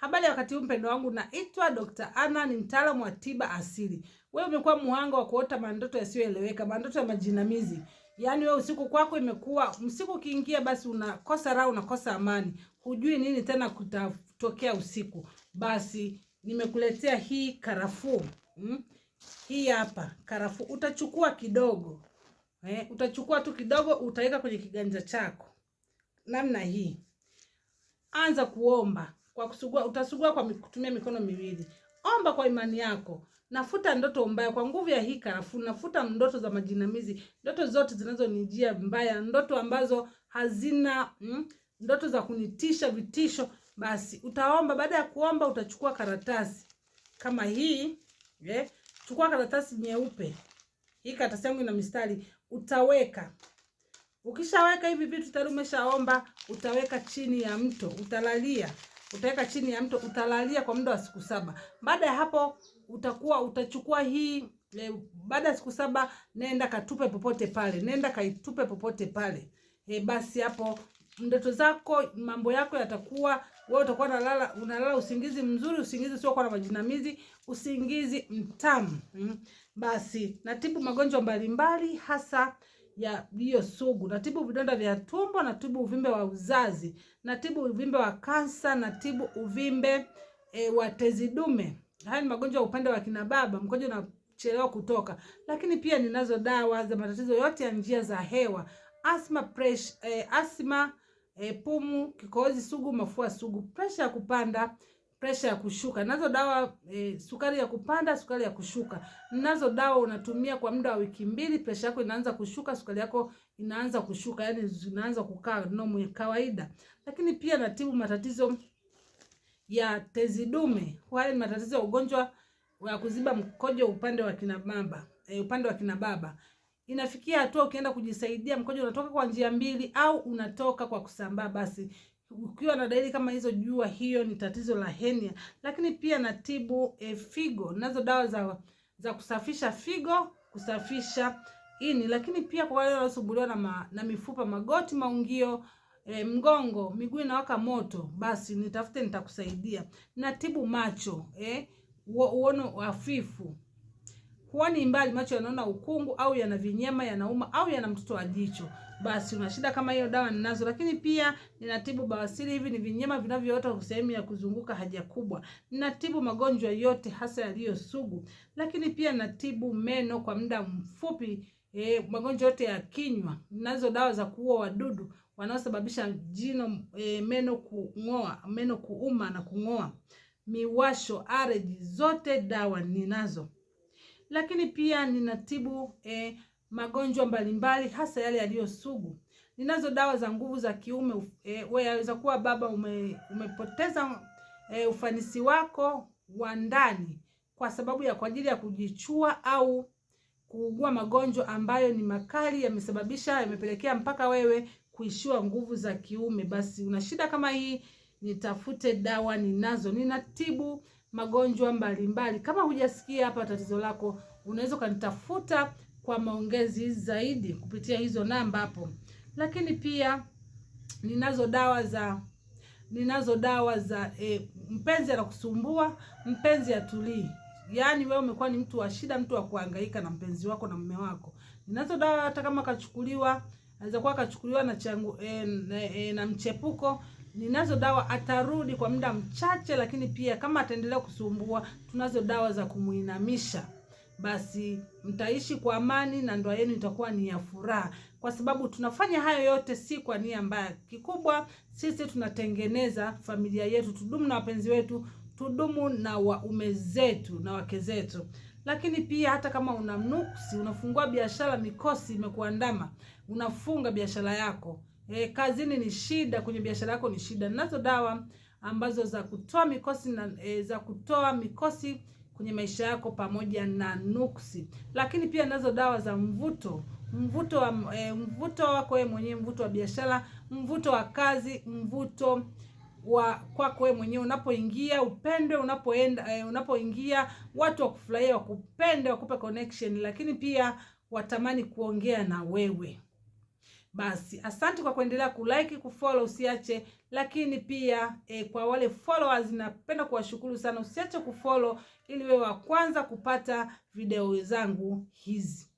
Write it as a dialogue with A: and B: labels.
A: Habari ya wakati huu mpendo wangu, naitwa Dr. Anna, ni mtaalamu wa tiba asili. Wewe umekuwa muhanga wa kuota mandoto yasiyoeleweka, mandoto ya majinamizi. Yaani wewe usiku kwako imekuwa usiku ukiingia basi unakosa raha, unakosa amani. Hujui nini tena kutatokea usiku. Basi nimekuletea hii karafuu. Hii hapa karafuu, utachukua kidogo. Utachukua tu kidogo, utaweka kwenye kiganja chako. Namna hii. Anza kuomba. Kwa kusugua, utasugua kwa kutumia mikono miwili. Omba kwa imani yako. Nafuta ndoto mbaya kwa nguvu ya hii karafuu. Nafuta ndoto za majinamizi, ndoto zote zinazonijia mbaya, ndoto ambazo hazina ndoto za kunitisha, vitisho. Basi utaomba. Baada ya kuomba, utachukua karatasi kama hii, chukua karatasi nyeupe. Hii karatasi yangu ina mistari, utaweka. Ukishaweka hivi vitu tayari umeshaomba, utaweka chini ya mto, utalalia. Utaweka chini ya mto, utalalia kwa muda wa siku 7. Baada ya hapo utachukua hii baada ya siku 7 nenda katupe popote pale. Nenda kaitupe popote pale. Basi hapo ndoto zako, mambo yako yatakuwa, wewe utakuwa unalala usingizi mzuri, usingizi sio kwa na majinamizi, usingizi mtamu. Basi natibu magonjwa mbalimbali hasa ya bio sugu, natibu vidonda vya tumbo, natibu uvimbe wa uzazi, natibu uvimbe wa kansa, natibu uvimbe wa tezi dume. Haya ni magonjwa upande wa kina baba, mkojo unachelewa kutoka. Lakini pia ninazo dawa za matatizo yote ya njia za hewa, asma, pumu, kikohozi sugu, mafua sugu, presha ya kupanda, presha ya kushuka. Nazo dawa sukari ya kupanda, sukari ya kushuka. Nazo dawa unatumia kwa muda wa wiki 2, presha yako inaanza kushuka, sukari yako inaanza kushuka, yani zinaanza kukaa normal kawaida. Lakini pia natibu matatizo ya tezi dume. Haya ni matatizo ya ugonjwa wa kuziba mkojo upande wa kina baba, upande wa kina baba. Inafikia hatua ukienda kujisaidia mkojo unatoka kwa njia 2 au unatoka kwa kusambaa. Basi ukiwa na dalili kama hizo, jua hiyo ni tatizo la hernia. Lakini pia natibu figo. Nazo dawa za kusafisha figo, kusafisha ini. Lakini pia kwa wale wanaosumbuliwa na mifupa, magoti, maungio, mgongo, miguu inawaka moto, basi nitafute, nitakusaidia. Natibu macho, uono hafifu. Huoni mbali, macho yanaona ukungu au yana vinyema, yanauma au yana mtoto wa jicho. Basi una shida kama hiyo, dawa ninazo. Lakini pia ninatibu bawasiri. Hivi ni vinyema vinavyoota kwa sehemu ya kuzunguka haja kubwa. Ninatibu magonjwa yote hasa yaliyo sugu. Lakini pia natibu meno kwa muda mfupi, magonjwa yote ya kinywa. Ninazo dawa za kuua wadudu wanaosababisha jino, meno kung'oa, meno kuuma na kung'oa, miwasho, allergy, zote dawa ninazo. Lakini pia ninatibu magonjwa mbalimbali hasa yale yaliyo sugu. Ninazo dawa za nguvu za kiume. Wewe yaweza kuwa baba umepoteza ufanisi wako wa ndani kwa sababu kwa ajili ya kujichua au kuugua magonjwa ambayo ni makali, yamepelekea mpaka wewe kuishiwa nguvu za kiume. Basi una shida kama hii, nitafute dawa ninazo. Ninatibu magonjwa mbalimbali. Kama hujasikia hapa tatizo lako, unaweza kanitafuta kwa maongezi zaidi kupitia hizo namba hapo. Lakini pia ninazo dawa za mpenzi anakusumbua, mpenzi atulii. Yaani wewe umekuwa ni mtu wa shida, mtu wa kuhangaika na mpenzi wako na mume wako. Ninazo dawa hata kama kachukuliwa, anaweza kuwa kachukuliwa na mchepuko. Ninazo dawa, atarudi kwa muda mchache. Lakini pia kama ataendelea kusumbua, tunazo dawa za kumuinamisha. Basi mtaishi kwa amani na ndoa yenu itakuwa ni ya furaha, kwa sababu tunafanya hayo yote si kwa nia mbaya. Kikubwa sisi tunatengeneza familia yetu, tudumu na wapenzi wetu, tudumu na waume zetu na wake zetu. Lakini pia hata kama una nuksi, unafungua biashara, mikosi imekuandama, unafunga biashara yako, kazini ni shida, kwenye biashara yako ni shida, ninazo dawa ambazo za kutoa mikosi na za kutoa mikosi kwenye maisha yako pamoja na nuksi. Lakini pia nazo dawa za mvuto wako wewe mwenyewe, mvuto wa biashara, mvuto wa kazi, mvuto wa kwako wewe mwenyewe. Unapoingia upende, unapoingia watu wakufurahia, wakupende, wakupe connection, lakini pia watamani kuongea na wewe. Basi asante kwa kuendelea kulike, kufollow, usiache. Lakini pia kwa wale followers napenda kuwashukuru sana, usiache kufollow ili wewe wa kwanza kupata video zangu hizi.